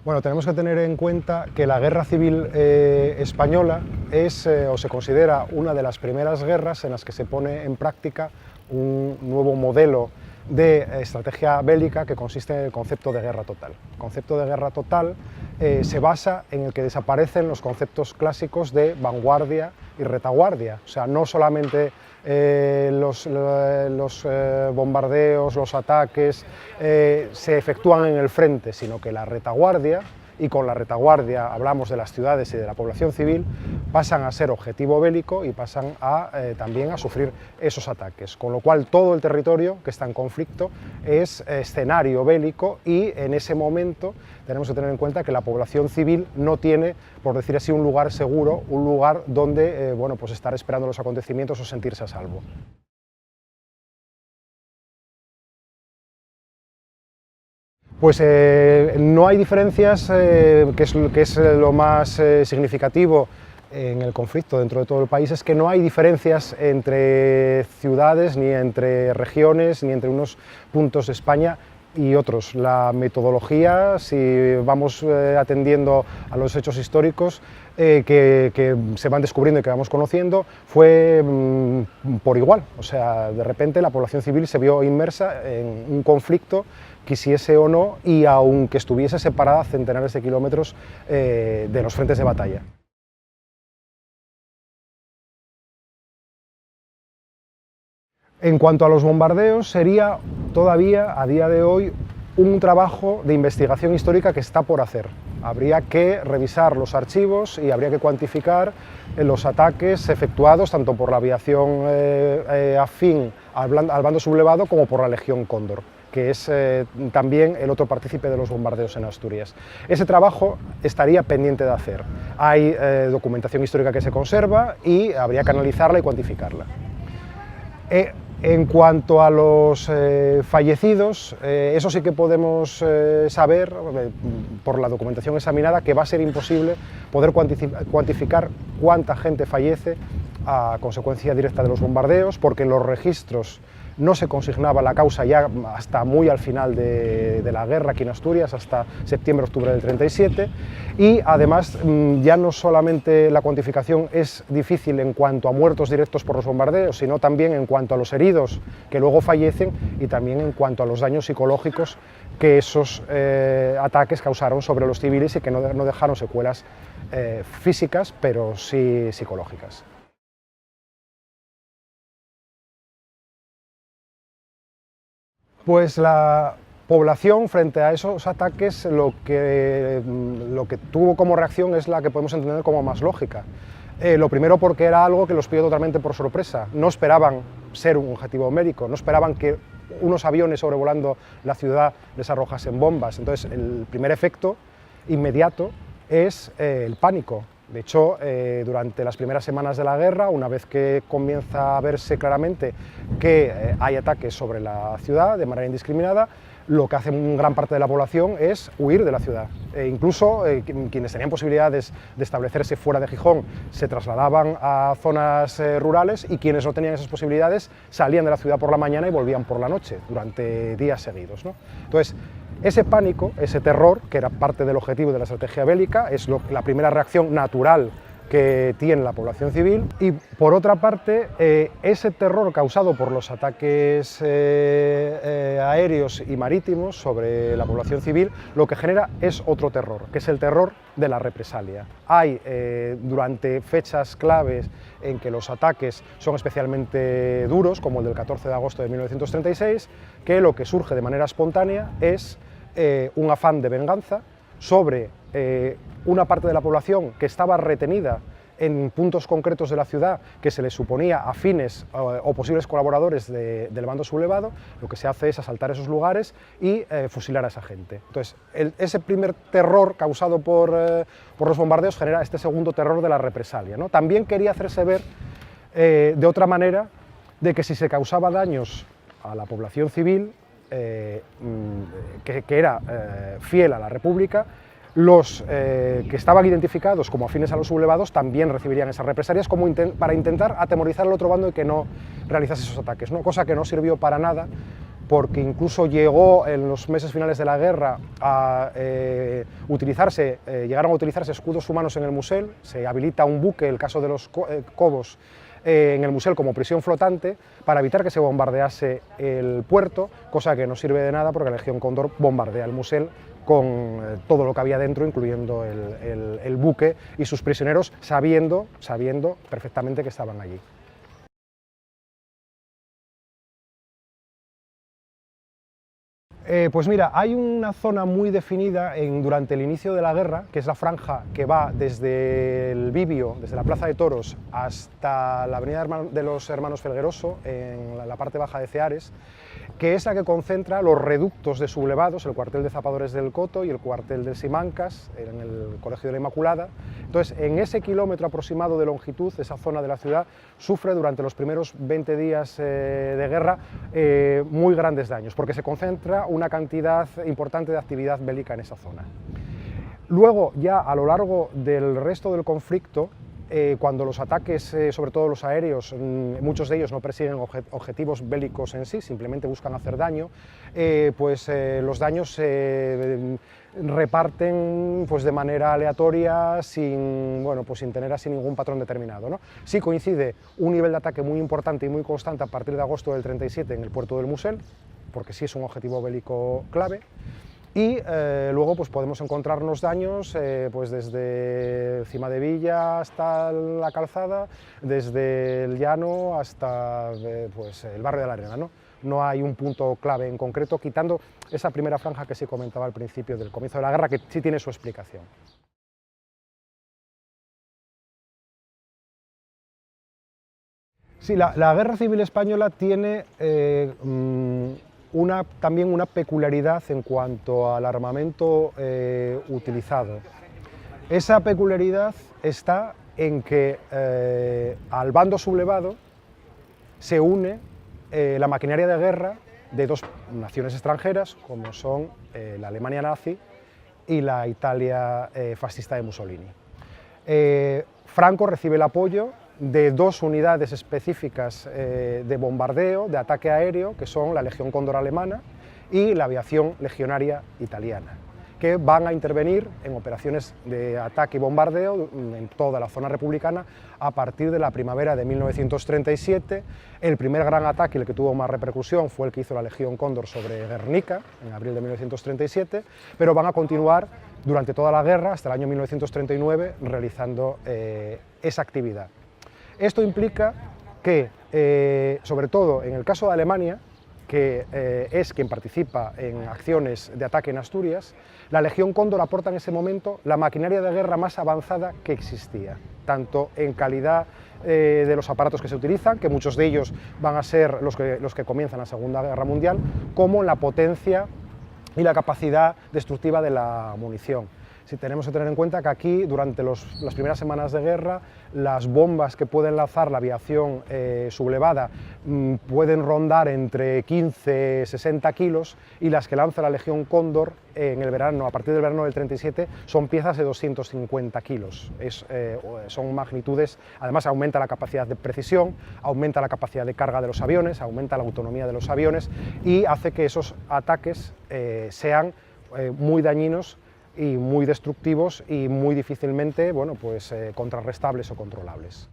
Bueno, tenemos que tener en cuenta que la Guerra Civil Española es o se considera una de las primeras guerras en las que se pone en práctica un nuevo modelo de estrategia bélica que consiste en el concepto de guerra total. El concepto de guerra total se basa en el que desaparecen los conceptos clásicos de vanguardia y retaguardia, o sea, no solamente los bombardeos, los ataques se efectúan en el frente, sino que la retaguardia, y con la retaguardia hablamos de las ciudades y de la población civil, pasan a ser objetivo bélico y pasan también a sufrir esos ataques, con lo cual todo el territorio que está en conflicto es escenario bélico y en ese momento tenemos que tener en cuenta que la población civil no tiene, por decir así, un lugar seguro, un lugar donde bueno, pues estar esperando los acontecimientos o sentirse a salvo. Pues no hay diferencias, que es lo más significativo en el conflicto dentro de todo el país, es que no hay diferencias entre ciudades, ni entre regiones, ni entre unos puntos de España y otros. La metodología, si vamos atendiendo a los hechos históricos que se van descubriendo y que vamos conociendo, fue por igual. O sea, de repente la población civil se vio inmersa en un conflicto, quisiese o no, y aunque estuviese separada centenares de kilómetros de los frentes de batalla. En cuanto a los bombardeos, sería todavía, a día de hoy, un trabajo de investigación histórica que está por hacer. Habría que revisar los archivos y habría que cuantificar los ataques efectuados tanto por la aviación afín al bando sublevado como por la Legión Cóndor, que es también el otro partícipe de los bombardeos en Asturias. Ese trabajo estaría pendiente de hacer. Hay documentación histórica que se conserva y habría que analizarla y cuantificarla. En cuanto a los fallecidos, eso sí que podemos saber, por la documentación examinada, que va a ser imposible poder cuantificar cuánta gente fallece a consecuencia directa de los bombardeos, porque en los registros no se consignaba la causa ya hasta muy al final de la guerra aquí en Asturias, hasta septiembre-octubre del 37, y además ya no solamente la cuantificación es difícil en cuanto a muertos directos por los bombardeos, sino también en cuanto a los heridos que luego fallecen y también en cuanto a los daños psicológicos que esos ataques causaron sobre los civiles y que no dejaron secuelas físicas, pero sí psicológicas. Pues la población, frente a esos ataques, lo que tuvo como reacción es la que podemos entender como más lógica. Lo primero porque era algo que los pilló totalmente por sorpresa. No esperaban ser un objetivo médico, no esperaban que unos aviones sobrevolando la ciudad les arrojasen bombas. Entonces, el primer efecto inmediato es el pánico. De hecho, durante las primeras semanas de la guerra, una vez que comienza a verse claramente que hay ataques sobre la ciudad de manera indiscriminada, lo que hace gran parte de la población es huir de la ciudad. Incluso quienes tenían posibilidades de establecerse fuera de Gijón se trasladaban a zonas rurales, y quienes no tenían esas posibilidades salían de la ciudad por la mañana y volvían por la noche durante días seguidos, ¿no? Entonces, ese pánico, ese terror, que era parte del objetivo de la estrategia bélica, es la primera reacción natural que tiene la población civil, y por otra parte ese terror causado por los ataques aéreos y marítimos sobre la población civil lo que genera es otro terror, que es el terror de la represalia. Hay durante fechas claves en que los ataques son especialmente duros, como el del 14 de agosto de 1936, que lo que surge de manera espontánea es un afán de venganza sobre una parte de la población que estaba retenida en puntos concretos de la ciudad que se les suponía afines o posibles colaboradores del bando sublevado. Lo que se hace es asaltar esos lugares y fusilar a esa gente. Entonces, ese primer terror causado por los bombardeos genera este segundo terror de la represalia, ¿no? También quería hacerse ver de otra manera de que si se causaba daños a la población civil que era fiel a la República, los que estaban identificados como afines a los sublevados también recibirían esas represalias para intentar atemorizar al otro bando y que no realizase esos ataques, ¿no? Cosa que no sirvió para nada, porque incluso llegó en los meses finales de la guerra a llegaron a utilizarse escudos humanos en el Musel, se habilita un buque, el caso de los Cobos, en el Musel como prisión flotante para evitar que se bombardease el puerto, cosa que no sirve de nada porque la Legión Cóndor bombardea el Musel con todo lo que había dentro, incluyendo el buque y sus prisioneros, sabiendo perfectamente que estaban allí. Pues mira, hay una zona muy definida durante el inicio de la guerra, que es la franja que va desde el Bibio, desde la Plaza de Toros, hasta la Avenida de los Hermanos Felgueroso, en la parte baja de Ceares, que es la que concentra los reductos de sublevados, el cuartel de Zapadores del Coto y el cuartel de Simancas, en el Colegio de la Inmaculada. Entonces, en ese kilómetro aproximado de longitud, esa zona de la ciudad sufre durante los primeros 20 días de guerra muy grandes daños, porque se concentra una cantidad importante de actividad bélica en esa zona. Luego, ya a lo largo del resto del conflicto, cuando los ataques, sobre todo los aéreos, muchos de ellos no persiguen objetivos bélicos en sí, simplemente buscan hacer daño, los daños se reparten de manera aleatoria, sin tener así ningún patrón determinado, ¿no? Sí coincide un nivel de ataque muy importante y muy constante a partir de agosto del 37 en el puerto del Musel, porque sí es un objetivo bélico clave. Y luego podemos encontrarnos daños desde Cima de Villa hasta la Calzada, desde el Llano hasta el barrio de la Arena, ¿no? No hay un punto clave en concreto, quitando esa primera franja que sí comentaba al principio del comienzo de la guerra, que sí tiene su explicación. Sí, la Guerra Civil Española tiene también una peculiaridad en cuanto al armamento utilizado. Esa peculiaridad está en que al bando sublevado se une la maquinaria de guerra de dos naciones extranjeras, como son la Alemania nazi y la Italia fascista de Mussolini. Franco recibe el apoyo de dos unidades específicas de bombardeo, de ataque aéreo, que son la Legión Cóndor alemana y la aviación legionaria italiana, que van a intervenir en operaciones de ataque y bombardeo en toda la zona republicana a partir de la primavera de 1937. El primer gran ataque, el que tuvo más repercusión, fue el que hizo la Legión Cóndor sobre Guernica, en abril de 1937, pero van a continuar durante toda la guerra, hasta el año 1939, realizando esa actividad. Esto implica que, sobre todo en el caso de Alemania, que es quien participa en acciones de ataque en Asturias, la Legión Cóndor aporta en ese momento la maquinaria de guerra más avanzada que existía, tanto en calidad de los aparatos que se utilizan, que muchos de ellos van a ser los que comienzan la Segunda Guerra Mundial, como en la potencia y la capacidad destructiva de la munición. Si tenemos que tener en cuenta que aquí, durante las primeras semanas de guerra, las bombas que pueden lanzar la aviación sublevada pueden rondar entre 15 y 60 kilos, y las que lanza la Legión Cóndor en el verano, a partir del verano del 37, son piezas de 250 kilos. Son magnitudes, además aumenta la capacidad de precisión, aumenta la capacidad de carga de los aviones, aumenta la autonomía de los aviones y hace que esos ataques sean muy dañinos y muy destructivos y muy difícilmente contrarrestables o controlables.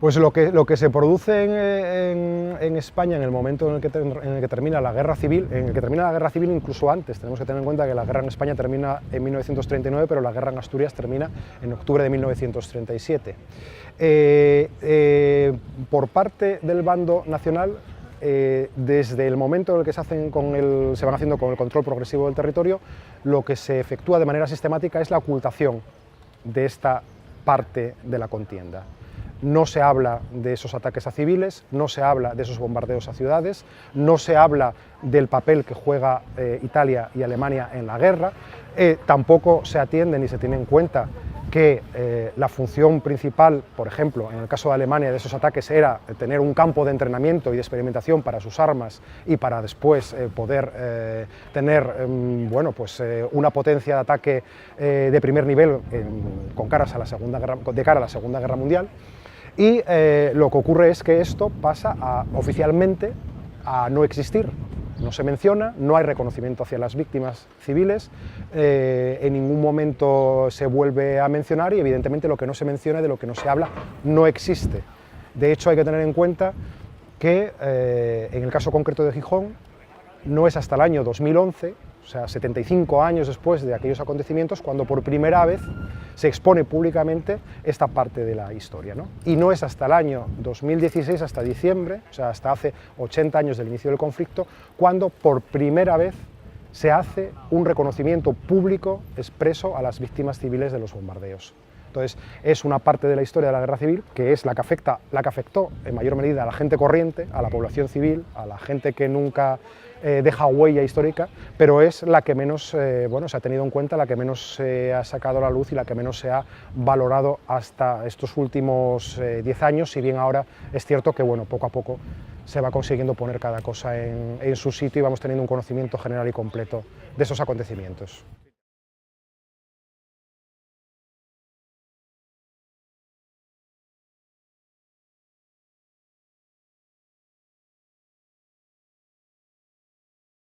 Pues lo que se produce en España en el momento en el que termina la guerra civil, incluso antes, tenemos que tener en cuenta que la guerra en España termina en 1939, pero la guerra en Asturias termina en octubre de 1937. Por parte del bando nacional, desde el momento en el que se van haciendo con el control progresivo del territorio, lo que se efectúa de manera sistemática es la ocultación de esta parte de la contienda. No se habla de esos ataques a civiles, no se habla de esos bombardeos a ciudades, no se habla del papel que juega Italia y Alemania en la guerra, tampoco se atiende ni se tiene en cuenta que la función principal, por ejemplo, en el caso de Alemania, de esos ataques era tener un campo de entrenamiento y de experimentación para sus armas y para después poder tener una potencia de ataque de primer nivel de cara a la Segunda Guerra Mundial. Y lo que ocurre es que esto pasa oficialmente a no existir. No se menciona, no hay reconocimiento hacia las víctimas civiles, en ningún momento se vuelve a mencionar y evidentemente lo que no se menciona, de lo que no se habla, no existe. De hecho, hay que tener en cuenta que en el caso concreto de Gijón no es hasta el año 2011, o sea, 75 años después de aquellos acontecimientos, cuando por primera vez se expone públicamente esta parte de la historia, ¿no? Y no es hasta el año 2016, hasta diciembre, o sea, hasta hace 80 años del inicio del conflicto, cuando por primera vez se hace un reconocimiento público expreso a las víctimas civiles de los bombardeos. Entonces, es una parte de la historia de la guerra civil que es la que afectó en mayor medida a la gente corriente, a la población civil, a la gente que nunca deja huella histórica, pero es la que menos bueno, se ha tenido en cuenta, la que menos se ha sacado a la luz y la que menos se ha valorado hasta estos últimos 10 años, si bien ahora es cierto que bueno, poco a poco se va consiguiendo poner cada cosa en su sitio y vamos teniendo un conocimiento general y completo de esos acontecimientos.